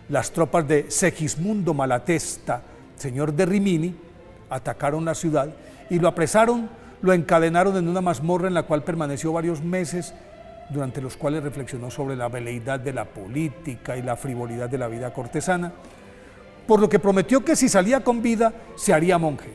S9: las tropas de Segismundo Malatesta, señor de Rimini, atacaron la ciudad y lo apresaron, lo encadenaron en una mazmorra en la cual permaneció varios meses, durante los cuales reflexionó sobre la veleidad de la política y la frivolidad de la vida cortesana, por lo que prometió que si salía con vida se haría monje.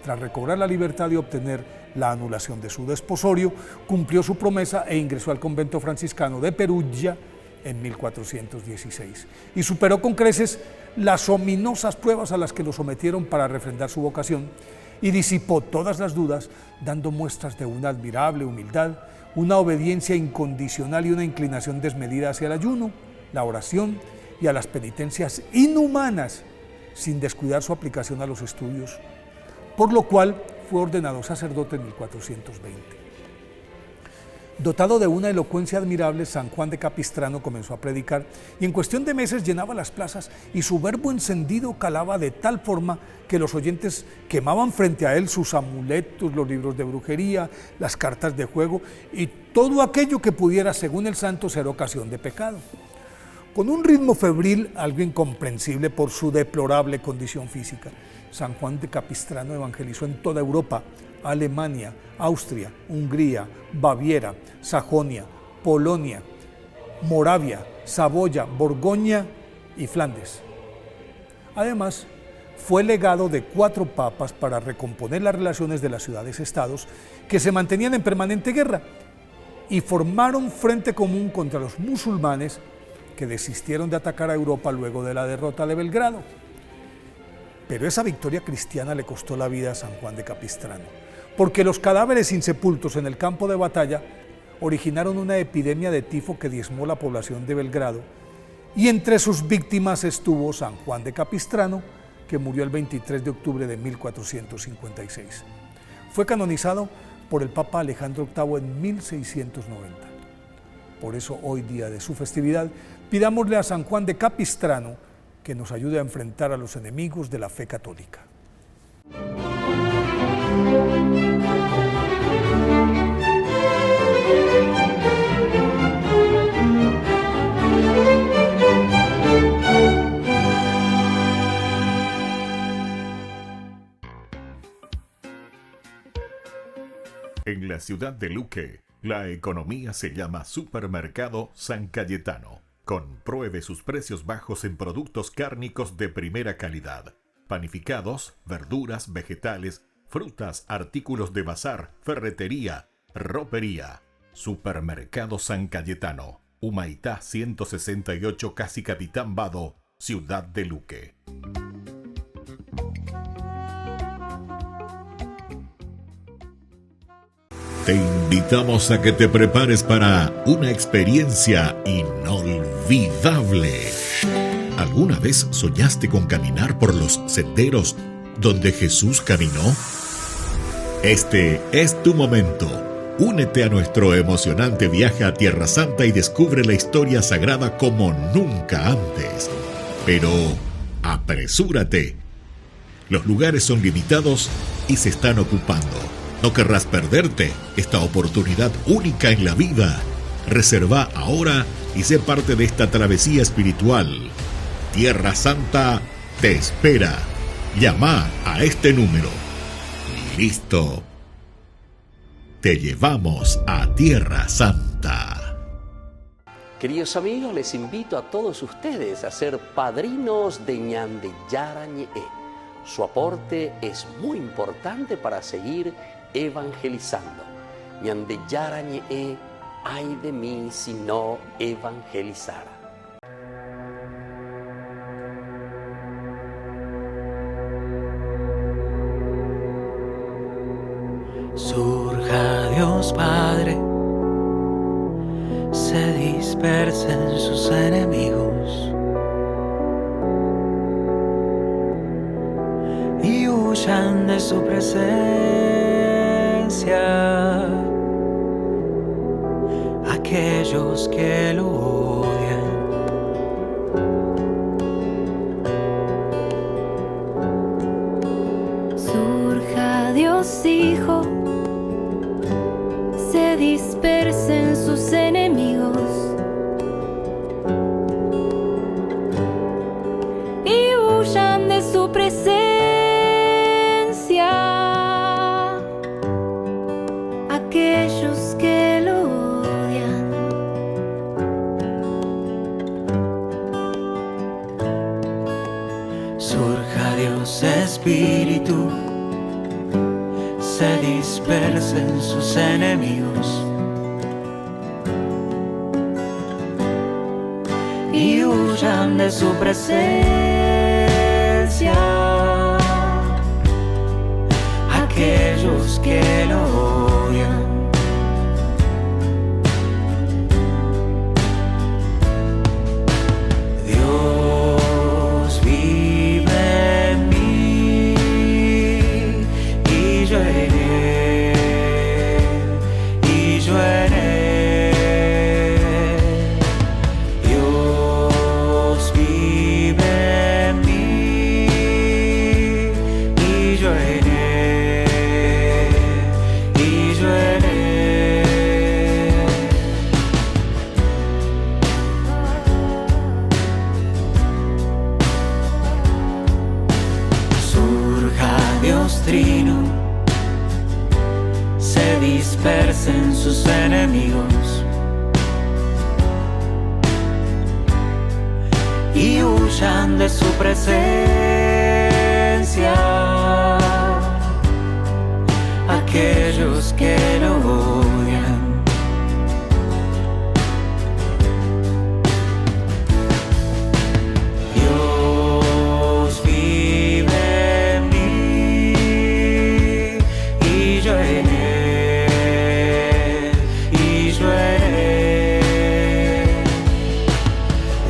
S9: Tras recobrar la libertad y obtener la anulación de su desposorio, cumplió su promesa e ingresó al convento franciscano de Perugia en 1416 y superó con creces las ominosas pruebas a las que lo sometieron para refrendar su vocación y disipó todas las dudas, dando muestras de una admirable humildad, una obediencia incondicional y una inclinación desmedida hacia el ayuno, la oración y a las penitencias inhumanas, sin descuidar su aplicación a los estudios, por lo cual fue ordenado sacerdote en 1420. Dotado de una elocuencia admirable, San Juan de Capistrano comenzó a predicar y en cuestión de meses llenaba las plazas y su verbo encendido calaba de tal forma que los oyentes quemaban frente a él sus amuletos, los libros de brujería, las cartas de juego y todo aquello que pudiera, según el santo, ser ocasión de pecado. Con un ritmo febril, algo incomprensible por su deplorable condición física, San Juan de Capistrano evangelizó en toda Europa, Alemania, Austria, Hungría, Baviera, Sajonia, Polonia, Moravia, Saboya, Borgoña y Flandes. Además, fue legado de 4 papas para recomponer las relaciones de las ciudades-estados que se mantenían en permanente guerra y formaron frente común contra los musulmanes que desistieron de atacar a Europa luego de la derrota de Belgrado. Pero esa victoria cristiana le costó la vida a San Juan de Capistrano, porque los cadáveres insepultos en el campo de batalla originaron una epidemia de tifo que diezmó la población de Belgrado, y entre sus víctimas estuvo San Juan de Capistrano, que murió el 23 de octubre de 1456. Fue canonizado por el Papa Alejandro VIII en 1690. Por eso, hoy día de su festividad, pidámosle a San Juan de Capistrano que nos ayude a enfrentar a los enemigos de la fe católica.
S4: En la ciudad de Luque, la economía se llama Supermercado San Cayetano. Compruebe sus precios bajos en productos cárnicos de primera calidad. Panificados, verduras, vegetales, frutas, artículos de bazar, ferretería, ropería. Supermercado San Cayetano. Humaitá 168, Casi Capitán Vado, ciudad de Luque.
S10: Te invitamos a que te prepares para una experiencia inolvidable. ¿Alguna vez soñaste con caminar por los senderos donde Jesús caminó? Este es tu momento. Únete a nuestro emocionante viaje a Tierra Santa y descubre la historia sagrada como nunca antes. Pero apresúrate, Los lugares son limitados y se están ocupando. No querrás perderte esta oportunidad única en la vida. Reserva ahora y sé parte de esta travesía espiritual. Tierra Santa te espera. Llama a este número. Listo. Te llevamos a Tierra Santa.
S3: Queridos amigos, les invito a todos ustedes a ser padrinos de Ñandeyara Ñe'e. Su aporte es muy importante para seguir evangelizando. Ñandeyara Ñe'e, ay de mí si no evangelizara.
S5: Surja Dios Padre, se dispersen sus enemigos y huyan de su presencia aquellos que lo odian.
S8: Surja Dios Hijo, se dispersen sus enemigos y huyan de su presencia aquellos que lo odian.
S5: Surja Dios Espíritu, se dispersen sus enemigos y huyan de su presencia aquellos que lo odian. Dios vive en mí y yo en él. Trino, se dispersen sus enemigos y huyan de su presencia aquellos que lo odian. Dios vive en mí y yo en él, y yo en él.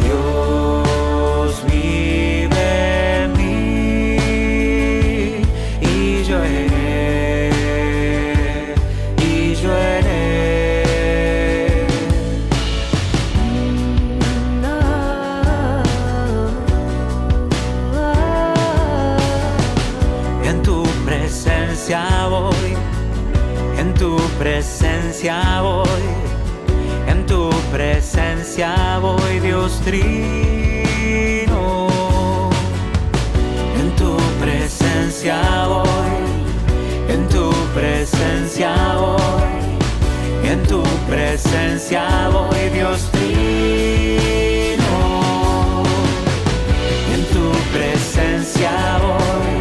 S5: Dios vive en mí y yo en él, y yo en él. En tu presencia voy, en tu presencia voy, en tu presencia voy, Dios Trino. En tu presencia voy, en tu presencia voy, en tu presencia voy, Dios Trino. En tu presencia voy,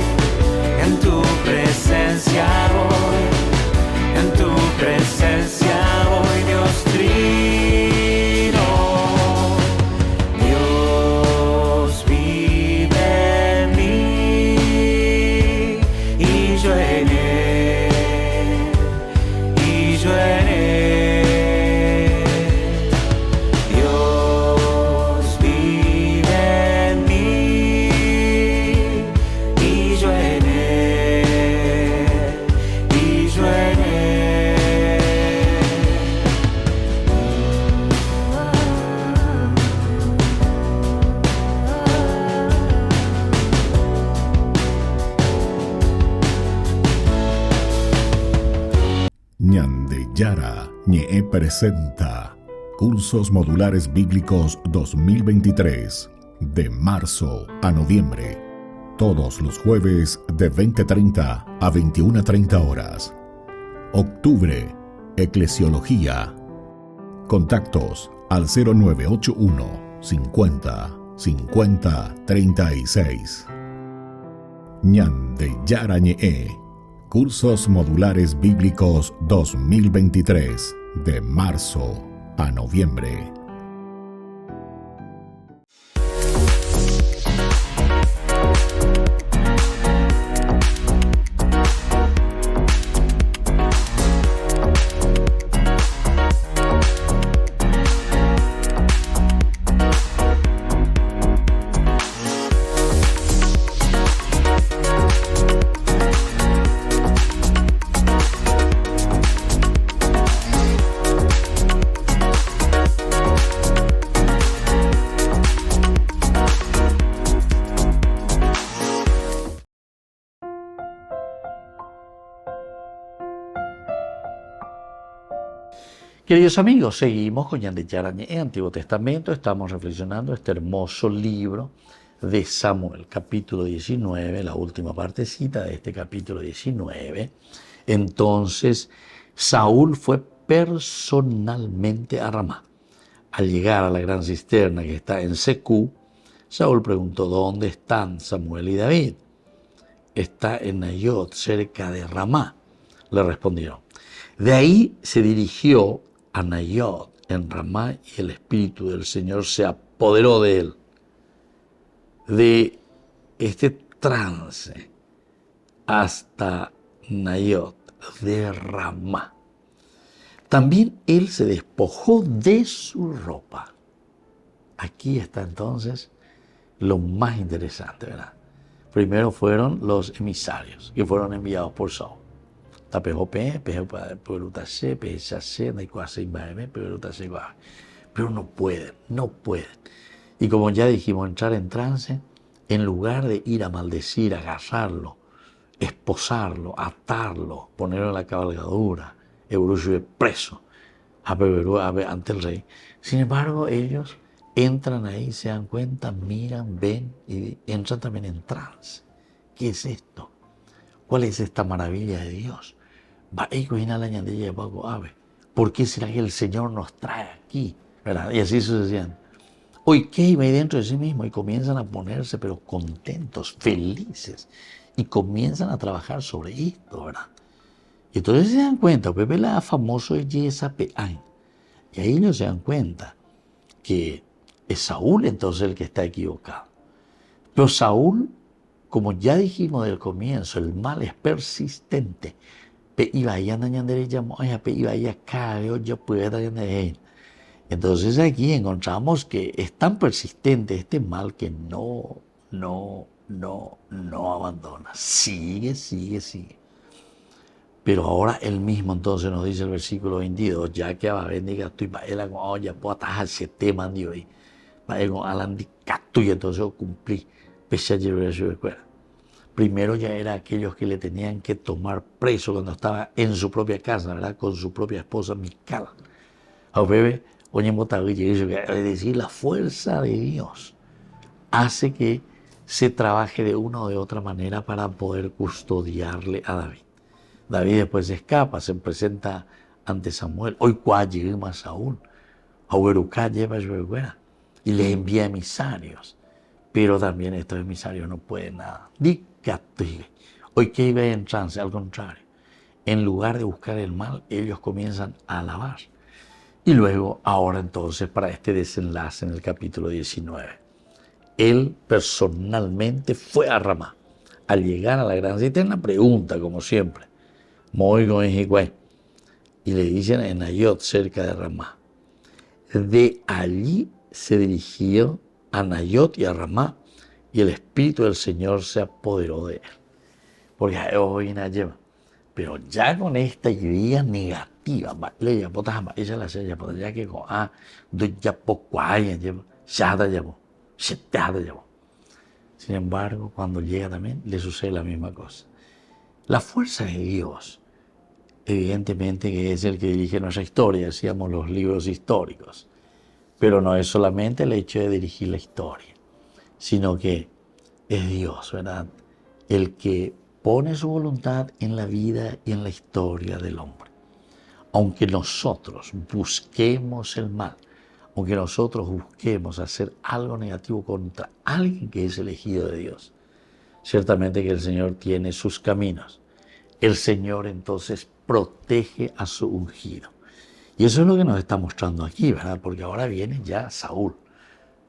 S5: en tu presencia voy, en tu presencia voy, Dios Trino. Dios vive en mí y yo en él, y yo en él.
S10: Yara Ñe'e presenta Cursos Modulares Bíblicos 2023, de marzo a noviembre, todos los jueves de 20:30 a 21:30 horas. Octubre, Eclesiología. Contactos al 0981 50 50 36. Ñande Yara Ñe'e, Cursos Modulares Bíblicos 2023, de marzo a noviembre.
S1: Queridos amigos, seguimos con Ñande Yara Ñe'e, Antiguo Testamento. Estamos reflexionando este hermoso libro de Samuel, capítulo 19, la última partecita de este capítulo 19. Entonces, Saúl fue personalmente a Ramá. Al llegar a la gran cisterna que está en Secú, Saúl preguntó: ¿dónde están Samuel y David? Está en Nayot, cerca de Ramá, le respondieron. De ahí se dirigió a Nayot en Ramá y el Espíritu del Señor se apoderó de él, de este trance hasta Nayot de Ramá. También él se despojó de su ropa. Aquí está entonces lo más interesante, ¿verdad? Primero fueron los emisarios que fueron enviados por Saúl. Pero no pueden. Y como ya dijimos, entrar en trance, en lugar de ir a maldecir, agarrarlo, esposarlo, atarlo, ponerlo en la cabalgadura, preso ante el rey. Sin embargo, ellos entran ahí, se dan cuenta, miran, ven y entran también en trance. ¿Qué es esto? ¿Cuál es esta maravilla de Dios? ¿Por qué será que el Señor nos trae aquí? ¿Verdad? Y así sucesivamente. Hoy que iba ahí dentro de sí mismo y comienzan a ponerse pero contentos, felices, y comienzan a trabajar sobre esto, ¿verdad? Y entonces se dan cuenta, Pepe la famoso es Yesa Peán. Y ahí ellos se dan cuenta que es Saúl entonces el que está equivocado. Pero Saúl, como ya dijimos del comienzo, el mal es persistente. Entonces aquí encontramos que es tan persistente este mal que no abandona. Sigue. Pero ahora él mismo entonces nos dice el versículo 22, ya que va a bendiga estoy para él ya puedo atajar ese tema de hoy. Para él y entonces cumplí. Primero ya era aquellos que le tenían que tomar preso cuando estaba en su propia casa, ¿verdad? Con su propia esposa Mical. Es decir, la fuerza de Dios hace que se trabaje de una o de otra manera para poder custodiarle a David. David después se escapa, se presenta ante Samuel. Hoy llega a Saúl, y le envía emisarios. Pero también estos emisarios no pueden nada. Hoy que iba en trance, al contrario. En lugar de buscar el mal, ellos comienzan a alabar. Y luego, ahora entonces, para este desenlace en el capítulo 19. Él personalmente fue a Ramá. Al llegar a la gran cisterna, pregunta, como siempre. Y le dicen en Nayot, cerca de Ramá. De allí se dirigió a Nayot y a Ramá, y el Espíritu del Señor se apoderó de él. Porque hoy lleva. Pero ya con esta idea negativa, ya que sin embargo, cuando llega también, le sucede la misma cosa. La fuerza de Dios evidentemente que es el que dirige nuestra historia, decíamos los libros históricos. Pero no es solamente el hecho de dirigir la historia, sino que es Dios, ¿verdad?, el que pone su voluntad en la vida y en la historia del hombre. Aunque nosotros busquemos el mal, aunque nosotros busquemos hacer algo negativo contra alguien que es elegido de Dios, ciertamente que el Señor tiene sus caminos. El Señor entonces protege a su ungido. Y eso es lo que nos está mostrando aquí, ¿verdad? Porque ahora viene ya Saúl.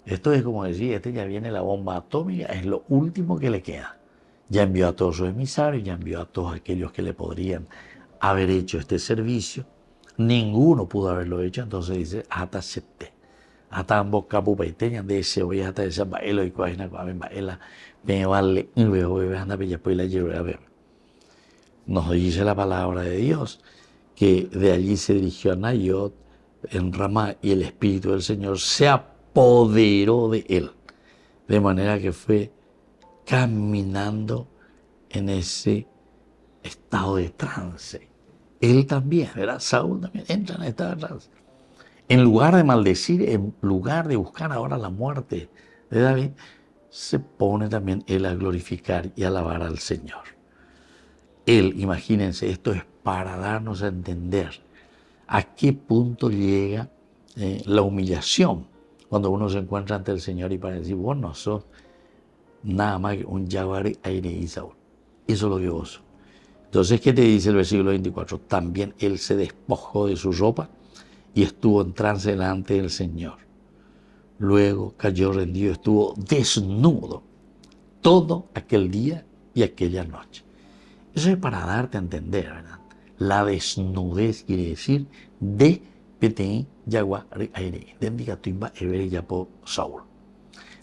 S1: Esto es como decir, ya viene la bomba atómica, es lo último que le queda. Ya envió a todos sus emisarios, ya envió a todos aquellos que le podrían haber hecho este servicio. Ninguno pudo haberlo hecho, entonces dice, hasta sete. Hasta ambos capupeteñan de ese, voy hasta esa baelo y cuajina cuamen baela, me vale, y veo, anda, bella, pues la llevo a ver. Nos dice la palabra de Dios que de allí se dirigió a Nayot en Ramá y el Espíritu del Señor se apoderó de él. De manera que fue caminando en ese estado de trance. Él también, ¿verdad? Saúl también entra en estado de trance. En lugar de maldecir, en lugar de buscar ahora la muerte de David, se pone también él a glorificar y alabar al Señor. Él, imagínense, esto es para darnos a entender a qué punto llega la humillación cuando uno se encuentra ante el Señor y para decir, vos no sos nada más que un Yaguare aire y Saúl. Eso es lo que vos sos. Entonces, ¿qué te dice el versículo 24? También él se despojó de su ropa y estuvo en trance delante del Señor. Luego cayó rendido, estuvo desnudo todo aquel día y aquella noche. Eso es para darte a entender, ¿verdad? La desnudez quiere decir de Petén Yagua Aire, de Ndigatumba Eber Yapo Saúl.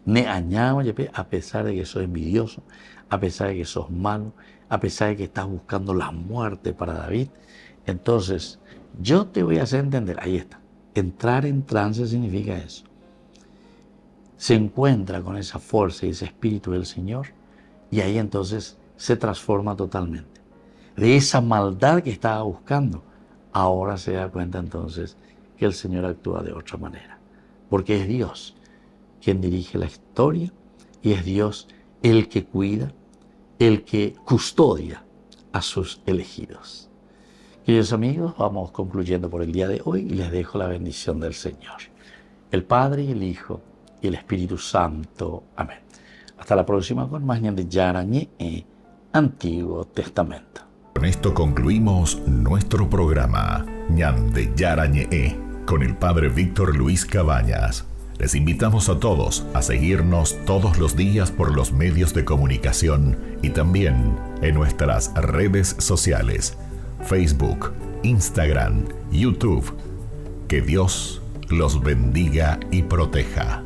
S1: Ne añado, a pesar de que sos envidioso, a pesar de que sos malo, a pesar de que estás buscando la muerte para David, entonces yo te voy a hacer entender, ahí está, entrar en trance significa eso. Se encuentra con esa fuerza y ese espíritu del Señor y ahí entonces se transforma totalmente. De esa maldad que estaba buscando, ahora se da cuenta entonces que el Señor actúa de otra manera, porque es Dios quien dirige la historia y es Dios el que cuida, el que custodia a sus elegidos. Queridos amigos, vamos concluyendo por el día de hoy y les dejo la bendición del Señor. El Padre y el Hijo y el Espíritu Santo. Amén. Hasta la próxima con más Ñan de Yara Ñe, Antiguo Testamento.
S10: Con esto concluimos nuestro programa Ñan de Yara Ñe con el Padre Víctor Luis Cabañas. Les invitamos a todos a seguirnos todos los días por los medios de comunicación y también en nuestras redes sociales, Facebook, Instagram, YouTube. Que Dios los bendiga y proteja.